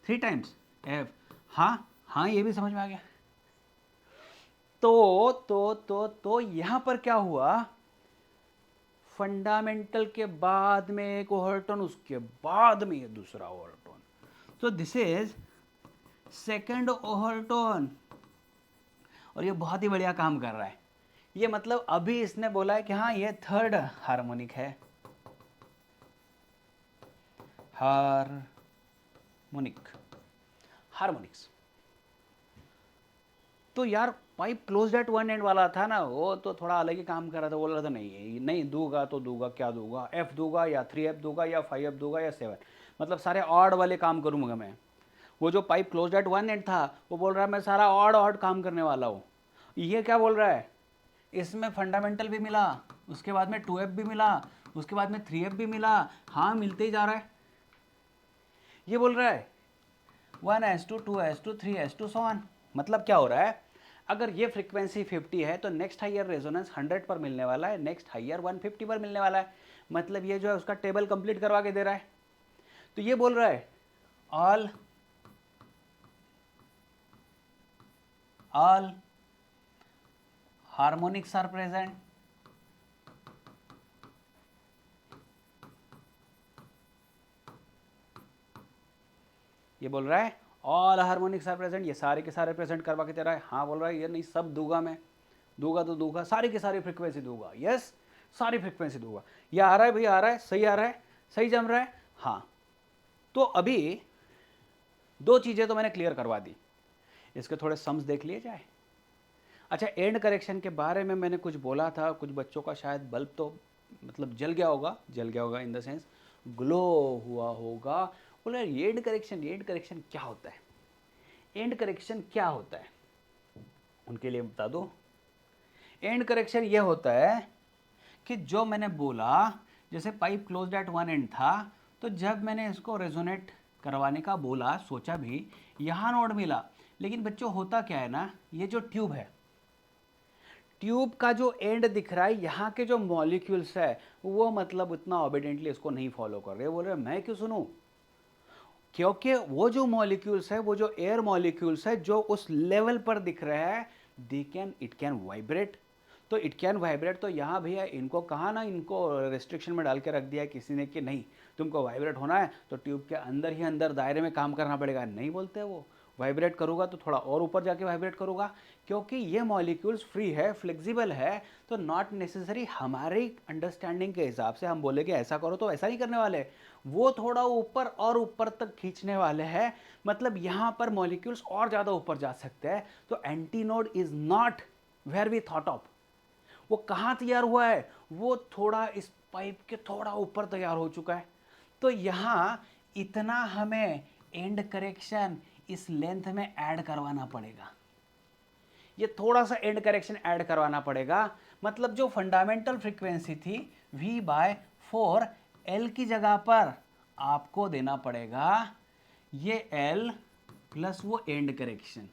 3 टाइम्स f, हाँ हाँ ये भी समझ में आ गया। तो यहां पर क्या हुआ? फंडामेंटल के बाद में एक ओवरटोन, उसके बाद में ये दूसरा ओवरटोन। तो दिस इज सेकंड ओवरटोन, और ये बहुत ही बढ़िया काम कर रहा है। ये मतलब अभी इसने बोला है कि हाँ ये थर्ड हार्मोनिक है, हार्मोनिक, हार्मोनिक्स। तो यार pipe closed eight one and वाला था ना, वो तो थोड़ा अलग ही काम कर रहा था। बोल रहा था नहीं नहीं दूंगा तो दूंगा, क्या दूंगा? एफ दूंगा या 3f दूंगा या 5f दूंगा या 7, मतलब सारे ऑड वाले काम करूंगा मैं। वो जो pipe closed eight one and था वो बोल रहा है मैं सारा ऑड ऑड काम करने वाला हूँ। ये क्या बोल रहा है? इसमें फंडामेंटल भी मिला, उसके बाद में 2f भी मिला, उसके बाद में 3f भी मिला। हाँ मिलते ही जा रहा है। ये बोल रहा है 1s2 2s2 3s2 so on. मतलब क्या हो रहा है? अगर ये फ्रीक्वेंसी 50 है तो नेक्स्ट हायर रेजोनेंस 100 पर मिलने वाला है, नेक्स्ट हायर 150 पर मिलने वाला है। मतलब ये जो है उसका टेबल कंप्लीट करवा के दे रहा है। तो ये बोल रहा है ऑल हार्मोनिक्स आर प्रेजेंट। ये बोल रहा है ऑल हार्मोनिक्स आर प्रेजेंट, ये सारे के सारे प्रेजेंट करवा के दे रहा है। हाँ बोल रहा है ये नहीं सब दूंगा मैं, दूंगा तो दूंगा, सारी की सारी फ्रीक्वेंसी दूंगा। यस सारी फ्रीक्वेंसी दूंगा। ये आ रहा है भैया, आ रहा है, सही आ रहा है, सही जम रहा है। हाँ तो अभी दो चीजें तो मैंने क्लियर करवा दी, इसके थोड़े सम्स देख लिए जाए। अच्छा एंड करेक्शन के बारे में मैंने कुछ बोला था, कुछ बच्चों का शायद बल्ब तो मतलब जल गया होगा इन द सेंस ग्लो हुआ होगा। बोला एंड करेक्शन क्या होता है? एंड करेक्शन क्या होता है उनके लिए बता दो। एंड करेक्शन ये होता है कि जो मैंने बोला, जैसे pipe closed eight one and था, तो जब मैंने इसको रेजोनेट करवाने का बोला, सोचा भी यहाँ नोड मिला, लेकिन बच्चों होता क्या है ना, ये जो ट्यूब है, ट्यूब का जो एंड दिख रहा है, यहाँ के जो मॉलिक्यूल्स है वो मतलब उतना ऑबिडेंटली इसको नहीं फॉलो कर रहे। बोल रहे मैं क्यों सुनूं? क्योंकि वो जो मॉलिक्यूल्स है, वो जो एयर मॉलिक्यूल्स है जो उस लेवल पर दिख रहे हैं, इट कैन वाइब्रेट। तो इट कैन वाइब्रेट, तो यहाँ भैया इनको कहा ना, इनको रेस्ट्रिक्शन में डाल के रख दिया किसी ने कि नहीं तुमको वाइब्रेट होना है तो ट्यूब के अंदर ही अंदर दायरे में काम करना पड़ेगा। नहीं बोलते वो, वाइब्रेट करूँगा तो थोड़ा और ऊपर जाके वाइब्रेट करूँगा, क्योंकि ये मॉलिक्यूल्स फ्री है, फ्लेक्सिबल है। तो नॉट नेसेसरी हमारी अंडरस्टैंडिंग के हिसाब से हम बोले कि ऐसा करो तो ऐसा नहीं करने वाले, वो थोड़ा ऊपर और ऊपर तक खींचने वाले हैं। मतलब यहाँ पर मॉलिक्यूल्स और ज़्यादा ऊपर जा सकते हैं। तो antinode is not where we thought of. वो कहाँ तैयार हुआ है? वो थोड़ा इस पाइप के थोड़ा ऊपर तैयार हो चुका है। तो यहाँ इतना हमें एंड करेक्शन इस लेंथ में ऐड करवाना पड़ेगा। ये थोड़ा सा एंड करेक्शन ऐड करवाना पड़ेगा। मतलब जो फंडामेंटल फ्रीक्वेंसी थी V/4, L की जगह पर आपको देना पड़ेगा ये L प्लस वो and correction,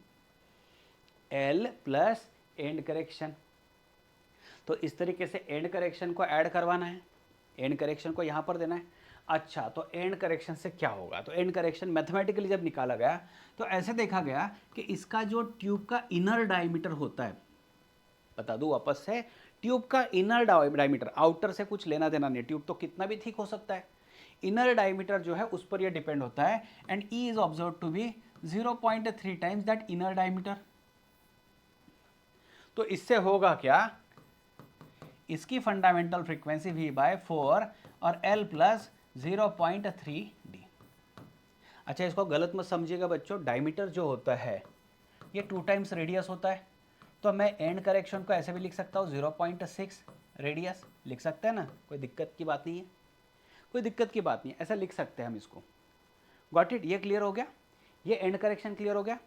L plus and correction. तो इस तरीके से एंड करेक्शन को ऐड करवाना है, एंड करेक्शन को यहां पर देना है। अच्छा, तो एंड करेक्शन से क्या होगा? तो एंड करेक्शन मैथमेटिकली जब निकाला गया तो ऐसे देखा गया कि इसका जो ट्यूब का इनर डायमीटर होता है, बता दूं वापस से, ट्यूब का इनर डायमीटर, आउटर से कुछ लेना देना नहीं, ट्यूब तो कितना भी थिक हो सकता है, इनर डायमीटर जो है उस पर यह डिपेंड होता है। And E is observe to be 0.3 times that inner diameter. तो इससे होगा क्या, इसकी फंडामेंटल फ्रीक्वेंसी V/4 और L प्लस 0.3 डी। अच्छा, इसको गलत मत समझिएगा बच्चों, डायमीटर जो होता है ये 2 टाइम्स रेडियस होता है। तो मैं एंड करेक्शन को ऐसे भी लिख सकता हूँ, 0.6 रेडियस लिख सकते हैं ना, कोई दिक्कत की बात नहीं है, कोई दिक्कत की बात नहीं है, ऐसा लिख सकते हैं हम इसको। Got it? ये क्लियर हो गया, ये एंड करेक्शन क्लियर हो गया।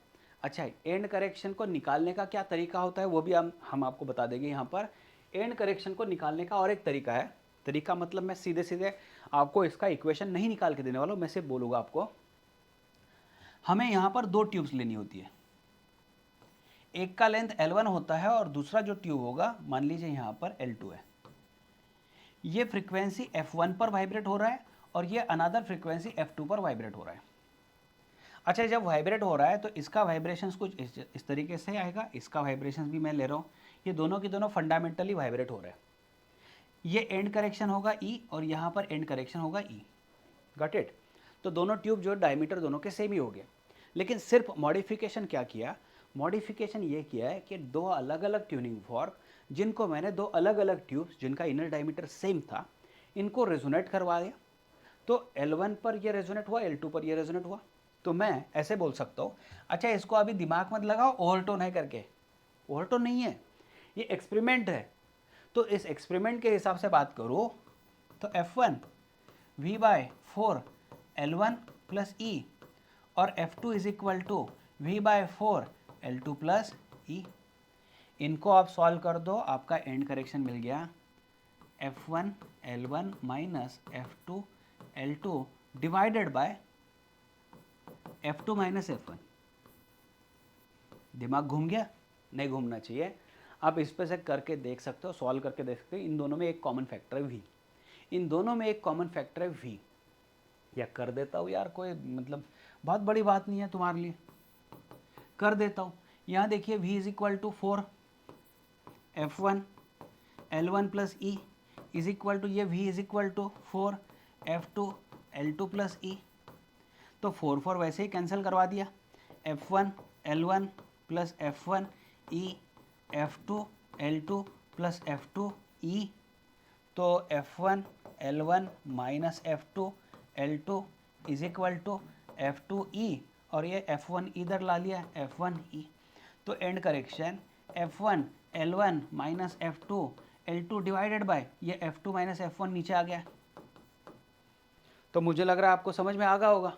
अच्छा, एंड करेक्शन को निकालने का क्या तरीका होता है वो भी हम आपको बता देंगे यहाँ पर। एंड करेक्शन को निकालने का और एक तरीका है, तरीका मतलब मैं सीधे सीधे आपको इसका इक्वेशन नहीं निकाल के देने वाला हूँ, मैं सिर्फ बोलूँगा आपको। हमें यहाँ पर 2 ट्यूब्स लेनी होती है, एक का लेंथ L1 होता है और दूसरा जो ट्यूब होगा मान लीजिए यहाँ पर L2 है। ये फ्रीक्वेंसी F1 पर वाइब्रेट हो रहा है और ये अनदर फ्रीक्वेंसी F2 पर वाइब्रेट हो रहा है। अच्छा, जब वाइब्रेट हो रहा है तो इसका वाइब्रेशंस कुछ इस तरीके से आएगा, इसका वाइब्रेशंस भी मैं ले रहा हूँ, ये दोनों के दोनों फंडामेंटली वाइब्रेट हो रहे हैं। ये एंड करेक्शन होगा E और यहाँ पर एंड करेक्शन होगा E। Got it? तो दोनों ट्यूब जो डायमीटर दोनों के सेम ही हो गए, लेकिन सिर्फ मॉडिफिकेशन क्या किया, मॉडिफिकेशन ये किया है कि 2 अलग अलग ट्यूनिंग फॉर्क, जिनको मैंने 2 अलग अलग ट्यूब्स जिनका इनर डायमीटर सेम था, इनको रेजोनेट करवा दिया। तो L1 पर ये रेजोनेट हुआ, L2 पर ये रेजोनेट हुआ। तो मैं ऐसे बोल सकता हूँ, अच्छा इसको अभी दिमाग मत लगाओ ओवरटोन है करके, ओवरटोन नहीं है, ये एक्सपेरिमेंट है। तो इस एक्सपेरिमेंट के हिसाब से बात करूँ तो F1 V/4 L1 plus E और F2 is equal to V/4 L2 plus E। इनको आप सॉल्व कर दो, आपका एंड करेक्शन मिल गया F1 L1 minus F2 L2 divided by F2 minus F1। दिमाग घूम गया? नहीं घूमना चाहिए। आप इस पे से करके देख सकते हो, सॉल्व करके देख सकते हो। इन दोनों में एक कॉमन फैक्टर है V, इन दोनों में एक कॉमन फैक्टर है V। या कर देता हूँ यार, कोई मतलब बहुत बड़ी बात नहीं है तुम्हारे लिए, कर देता हूँ। यहाँ देखिए V is equal to 4 F1 L1 plus E is equal to, ये V is equal to 4 F2 L2 plus E। तो 4 वैसे ही कैंसिल करवा दिया, F1 L1 plus F1 E F2 L2 plus F2 E। तो F1 L1 minus F2 L2 is equal to F2 E, और ये F1 इधर ला लिया, F1 E। तो and correction F1 L1 minus F2 L2 divided bye ये F2 minus F1 नीचे आ गया। तो मुझे लग रहा है आपको समझ में आ गया होगा।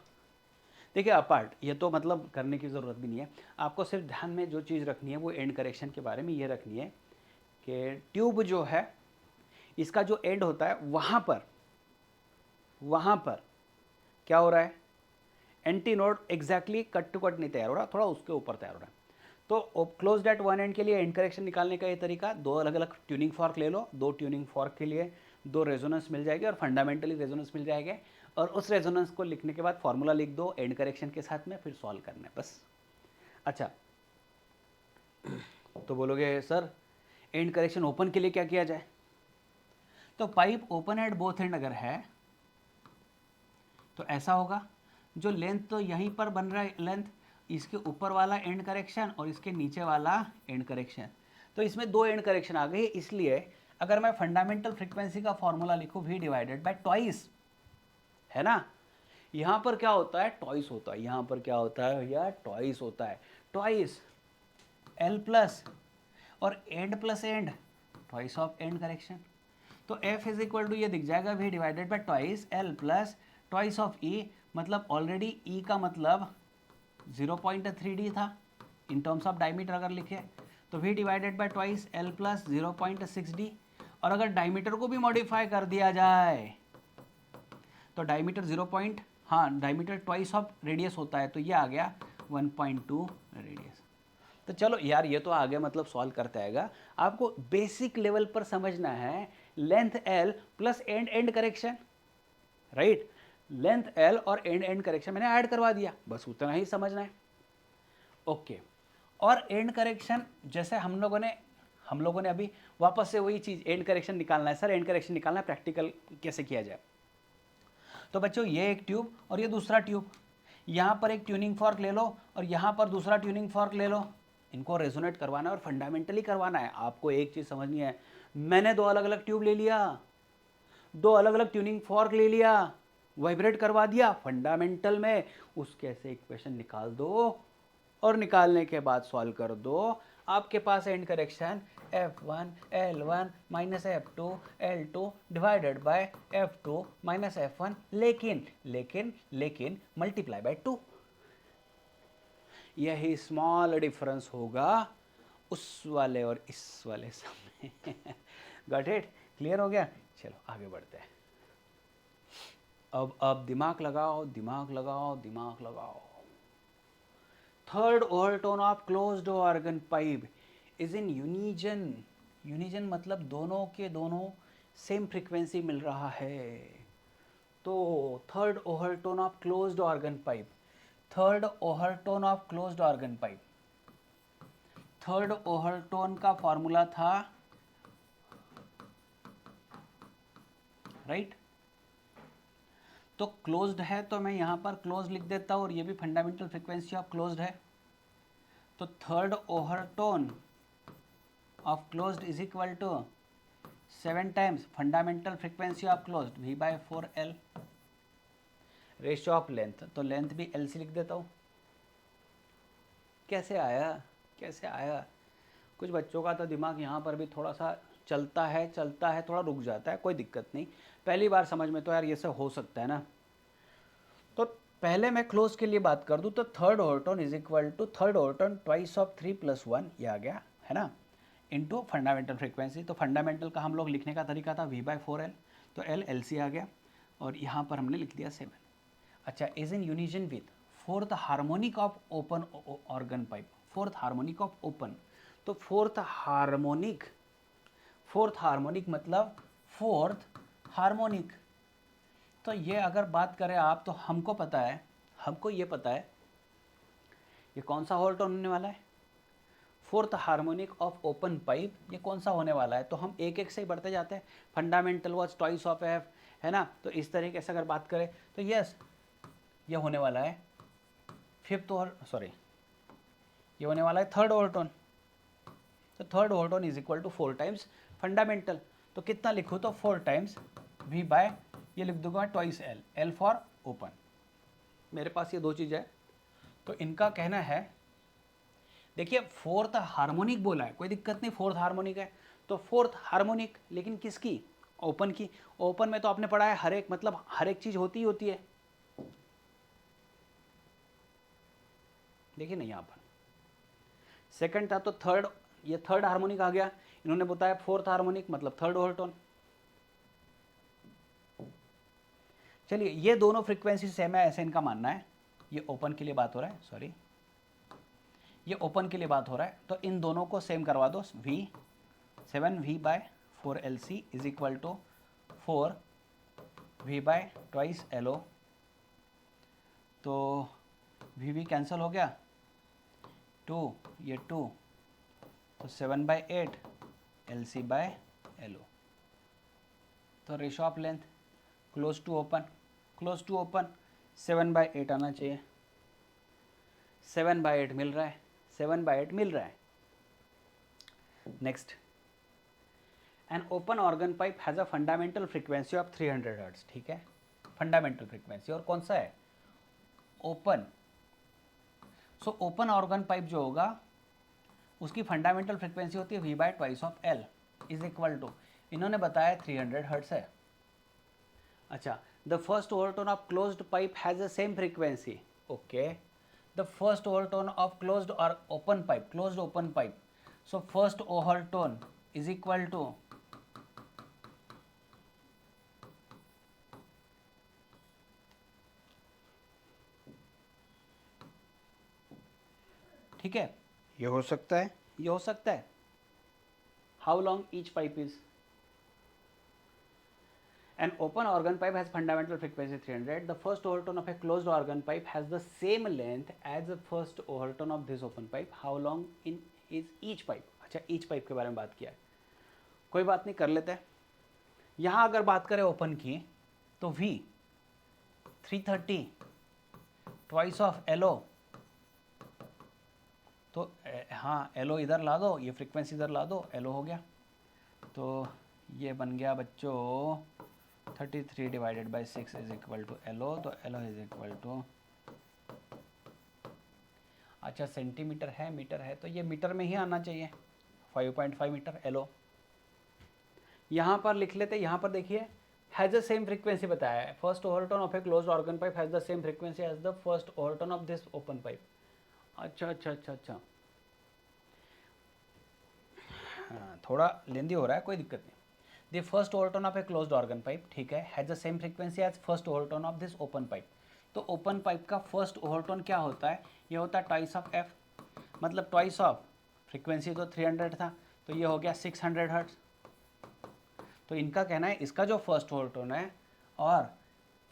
देखिए अपार्ट, ये तो मतलब करने की ज़रूरत भी नहीं है, आपको सिर्फ ध्यान में जो चीज़ रखनी है वो एंड करेक्शन के बारे में ये रखनी है कि ट्यूब जो है इसका जो एंड होता है वहाँ पर क्या हो रहा है, antinode exactly cut to cut नहीं तैयार हो रहा, थोड़ा उसके ऊपर तैयार हो रहा है। तो क्लोज एट वन एंड के लिए एंड करेक्शन निकालने का ये तरीका, 2 अलग अलग ट्यूनिंग फॉर्क ले लो, 2 ट्यूनिंग फॉर्क के लिए 2 रेजोनेंस मिल जाएगी और फंडामेंटली रेजोनेंस मिल जाएंगे, और उस रेजोनेंस को लिखने के बाद फॉर्मूला लिख दो एंड करेक्शन के साथ में, फिर सॉल्व करना है बस। अच्छा, तो बोलोगे सर एंड करेक्शन ओपन के लिए क्या किया जाए? तो pipe open at both and अगर है तो ऐसा होगा, जो लेंथ तो यहीं पर बन रहा है लेंथ, इसके ऊपर वाला एंड करेक्शन और इसके नीचे वाला एंड करेक्शन, तो इसमें 2 एंड करेक्शन आ गए। इसलिए अगर मैं फंडामेंटल फ्रीक्वेंसी का फॉर्मूला लिखूँ V डिवाइडेड बाय ट्वाइस, है ना, यहाँ पर क्या होता है ट्वाइस होता है, यहाँ पर क्या होता है भैया ट्वाइस होता है, ट्वाइस L प्लस और and plus and twice of and correction. तो F इज इक्वल टू ये दिख जाएगा V divided bye twice L plus twice of E, मतलब ऑलरेडी E का मतलब 0.3D था इन टर्म्स ऑफ डायमीटर अगर लिखे, तो v divided bye twice l plus 0.6d। और अगर डायमीटर को भी मॉडिफाई कर दिया जाए तो diameter diameter twice of radius होता है, तो ये आ गया 1.2 रेडियस। तो चलो यार ये तो आ गया, मतलब सॉल्व करते आएगा। आपको बेसिक लेवल पर समझना है length l plus and and correction, right. Length l और एंड एंड करेक्शन मैंने ऐड करवा दिया, बस उतना ही समझना है। ओके, और एंड करेक्शन जैसे हम लोगों ने अभी वापस से वही चीज़ एंड करेक्शन निकालना है। सर एंड करेक्शन निकालना है, प्रैक्टिकल कैसे किया जाए? तो बच्चों ये एक ट्यूब और ये दूसरा ट्यूब, यहाँ पर एक ट्यूनिंग फॉर्क ले लो और यहाँ पर दूसरा ट्यूनिंग फॉर्क ले लो। इनको रेजोनेट करवाना है और फंडामेंटली करवाना है। आपको एक चीज़ समझनी है, मैंने दो अलग अलग ट्यूब ले लिया, दो अलग अलग ट्यूनिंग फॉर्क ले लिया, वाइब्रेट करवा दिया फंडामेंटल में, उसके से इक्वेशन निकाल दो और निकालने के बाद सॉल्व कर दो। आपके पास end correction F1 L1 minus F2 L2 divided by F2 minus F1, लेकिन मल्टीप्लाई बाय 2। यही स्मॉल डिफरेंस होगा उस वाले और इस वाले समय। Got it? क्लियर हो गया? चलो आगे बढ़ते हैं। अब दिमाग लगाओ, दिमाग लगाओ, दिमाग लगाओ। Third overtone of closed organ pipe is in unison. Unison मतलब दोनों के दोनों सेम फ्रीक्वेंसी मिल रहा है। तो third overtone of closed organ pipe, third overtone of closed organ pipe, third overtone का फॉर्मूला था, राइट। तो क्लोज्ड है तो मैं यहाँ पर क्लोज लिख देता हूँ और ये भी फंडामेंटल फ्रीक्वेंसी ऑफ क्लोज्ड है। तो third overtone of closed is equal to 7 times fundamental frequency of closed V/4L। Ratio of length, तो लेंथ भी L से लिख देता हूँ। कैसे आया? कुछ बच्चों का तो दिमाग यहाँ पर भी थोड़ा सा चलता है, थोड़ा रुक जाता है, कोई दिक्कत नहीं। पहली बार समझ में तो यार ये सब हो सकता है ना। तो पहले मैं क्लोज के लिए बात कर दूँ तो third overtone is equal to third overtone twice of 3 + 1, ये आ गया है ना, इनटू फंडामेंटल फ्रीक्वेंसी। तो फंडामेंटल का हम लोग लिखने का तरीका था V/4L, तो LC आ गया और यहाँ पर हमने लिख दिया 7। अच्छा, is in unison with fourth harmonic of open organ pipe, fourth harmonic of open. तो फोर्थ हार्मोनिक मतलब फोर्थ हार्मोनिक। तो ये अगर बात करें आप, तो हमको ये पता है ये कौन सा ओवरटोन होने वाला है, fourth harmonic of open pipe, ये कौन सा होने वाला है। तो हम एक एक से ही बढ़ते जाते हैं। Fundamental was twice of F, है ना। तो इस तरीके से अगर बात करें तो यस, ये होने वाला है ये होने वाला है थर्ड ओवरटोन। तो third overtone is equal to 4 times fundamental. तो कितना लिखूँ, तो 4 टाइम्स V बाय, ये लिख दूंगा ट्वाइस L फॉर ओपन। मेरे पास ये दो चीज़ है, तो इनका कहना है, देखिए फोर्थ हार्मोनिक बोला है, कोई दिक्कत नहीं, फोर्थ हार्मोनिक है तो फोर्थ हार्मोनिक, लेकिन किसकी, ओपन की। ओपन में तो आपने पढ़ा है हर एक, मतलब हर एक चीज़ होती है। देखिए नहीं, यहाँ पर सेकंड था तो थर्ड, ये थर्ड हार्मोनिक आ गया। इन्होंने बताया फोर्थ हार्मोनिक मतलब थर्ड ओवरटोन। चलिए, ये दोनों फ्रीक्वेंसी सेम है ऐसे इनका मानना है। ये ओपन के लिए बात हो रहा है, ये ओपन के लिए बात हो रहा है, तो इन दोनों को सेम करवा दो। 7V/4LC is equal to 4V/2 LO। तो V कैंसिल हो गया, 2 ये 2, तो 7/8 LC/LO। तो ratio of length close to open 7/8 आना चाहिए। 7/8 मिल रहा है, 7/8 मिल रहा है। Next, an open organ pipe has a fundamental frequency of 300 hertz. ठीक है, फंडामेंटल फ्रीक्वेंसी, और कौन सा है, open. So open organ pipe जो होगा उसकी फंडामेंटल फ्रीक्वेंसी होती है V/2 इज इक्वल टू, इन्होंने बताया 300 हर्ट्ज है। अच्छा, the first overtone of closed pipe has the same frequency. Okay, the first overtone of closed और open pipe, closed open pipe, so first overtone is equal to ठीक है, ये हो सकता है, ये हो सकता है. How long each pipe is? An open organ pipe has fundamental frequency 300. The first overtone of a closed organ pipe has the same length as the first overtone of this open pipe. How long in is each pipe? अच्छा, each pipe के बारे में बात किया है. कोई बात नहीं, कर लेते हैं. यहाँ अगर बात करें ओपन की तो V 330 ट्वाइस ऑफ LO. तो हाँ, LO इधर ला दो, ये फ्रीक्वेंसी इधर ला दो, LO हो गया. तो ये बन गया बच्चों 33 divided by 6 is equal to LO. तो LO इज इक्वल टू, अच्छा सेंटीमीटर है, मीटर है, तो ये मीटर में ही आना चाहिए. 5.5 मीटर LO. यहाँ पर लिख लेते, यहाँ पर देखिए हैज़ द सेम फ्रीक्वेंसी बताया है. First overtone of a closed organ pipe has the same frequency as the first overtone of this open pipe. अच्छा अच्छा अच्छा अच्छा, हाँ थोड़ा लेंदी हो रहा है, कोई दिक्कत नहीं. The first overtone of a closed organ pipe, ठीक है, has the same frequency as first overtone of this open pipe. तो ओपन पाइप का फर्स्ट ओवरटोन क्या होता है? ये होता है ट्वाइस ऑफ एफ, मतलब ट्वाइस ऑफ फ्रीक्वेंसी तो 300 था, तो ये हो गया 600 हर्ट्ज. तो इनका कहना है इसका जो फर्स्ट ओवरटोन है और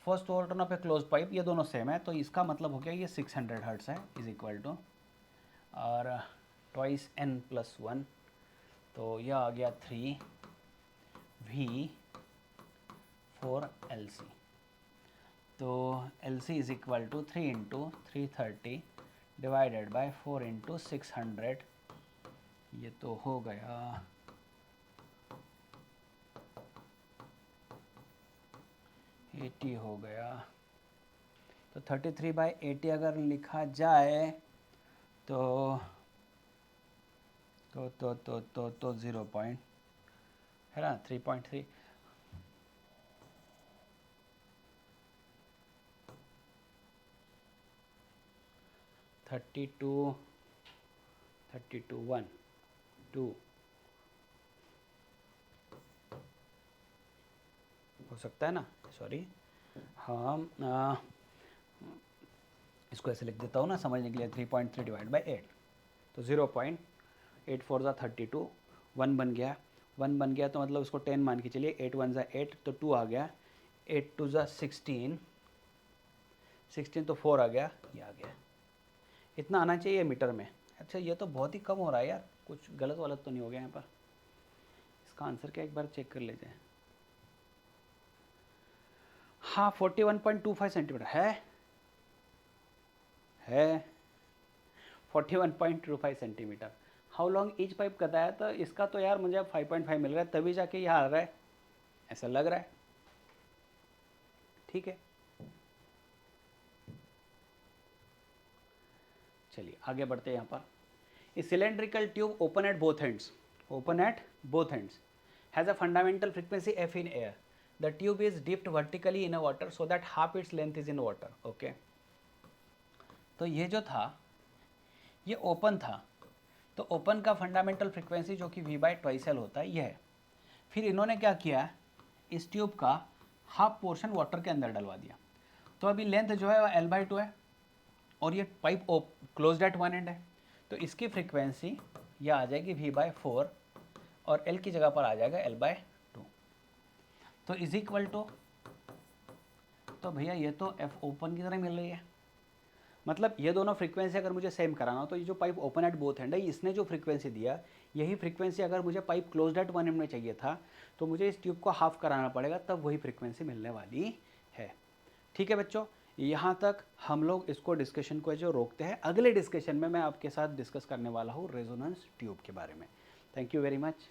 first overtone of A close pipe ये दोनों सेम है, तो इसका मतलब हो गया ये 600 हर्ट्ज है इज इक्वल टू, और ट्वाइस n प्लस 1, तो यह आ गया 3V 4LC. तो LC is equal to 3 into 330 divided by 4 into 600. ये तो हो गया 80 हो गया. तो 33/80 अगर लिखा जाए तो 0 पॉइंट है ना, 3.3. थर्टी टू 1 2 हो सकता है ना, सॉरी. हाँ इसको ऐसे लिख देता हूँ ना समझने के लिए, 3.3 डिवाइड बाई 8, तो 0.8 × 32, 1 बन गया. 1 बन गया तो मतलब उसको 10 मान के चलिए. 8 1 × 8 तो 2 आ गया. 8 2 × 16, 16 तो 4 आ गया, ये आ गया. इतना आना चाहिए मीटर में. अच्छा ये तो बहुत ही कम हो रहा है यार, कुछ गलत वलत तो नहीं हो गया यहाँ पर. इसका आंसर क्या एक बार चेक कर लेते हैं. हाँ 41.25 सेंटीमीटर है 41.25 centimetre. How long each pipe बताया, तो इसका तो यार मुझे 5.5 मिल रहा है, तभी जाके ये आ रहा है, ऐसा लग रहा है. ठीक है, चलिए आगे बढ़ते हैं. यहाँ पर ए cylindrical tube open at both ends has a fundamental frequency f in air. The tube is dipped vertically in a water so that half its length is in water. Okay. तो ये जो था ये ओपन था, तो open का fundamental frequency जो कि V/2L होता है ये है. फिर इन्होंने क्या किया, इस ट्यूब का हाफ पोर्शन वाटर के अंदर डलवा दिया. तो अभी लेंथ जो है वो L/2 है और ये pipe closed eight one and है, तो इसकी फ्रीक्वेंसी यह आ जाएगी V/4 और L की जगह पर आ जाएगा L/2. तो इज इक्वल टू, तो भैया ये तो F ओपन की तरह मिल रही है, मतलब ये दोनों फ्रीक्वेंसी अगर मुझे सेम कराना हो तो ये जो pipe open at both and है इसने जो फ्रीक्वेंसी दिया, यही फ्रीक्वेंसी अगर मुझे pipe closed eight one and में चाहिए था तो मुझे इस ट्यूब को हाफ कराना पड़ेगा, तब वही फ्रीक्वेंसी मिलने वाली है. ठीक है बच्चों, यहाँ तक हम लोग इसको डिस्कशन को जो रोकते हैं. अगले डिस्कशन में मैं आपके साथ डिस्कस करने वाला हूँ रेजोनेंस ट्यूब के बारे में. Thank you very much.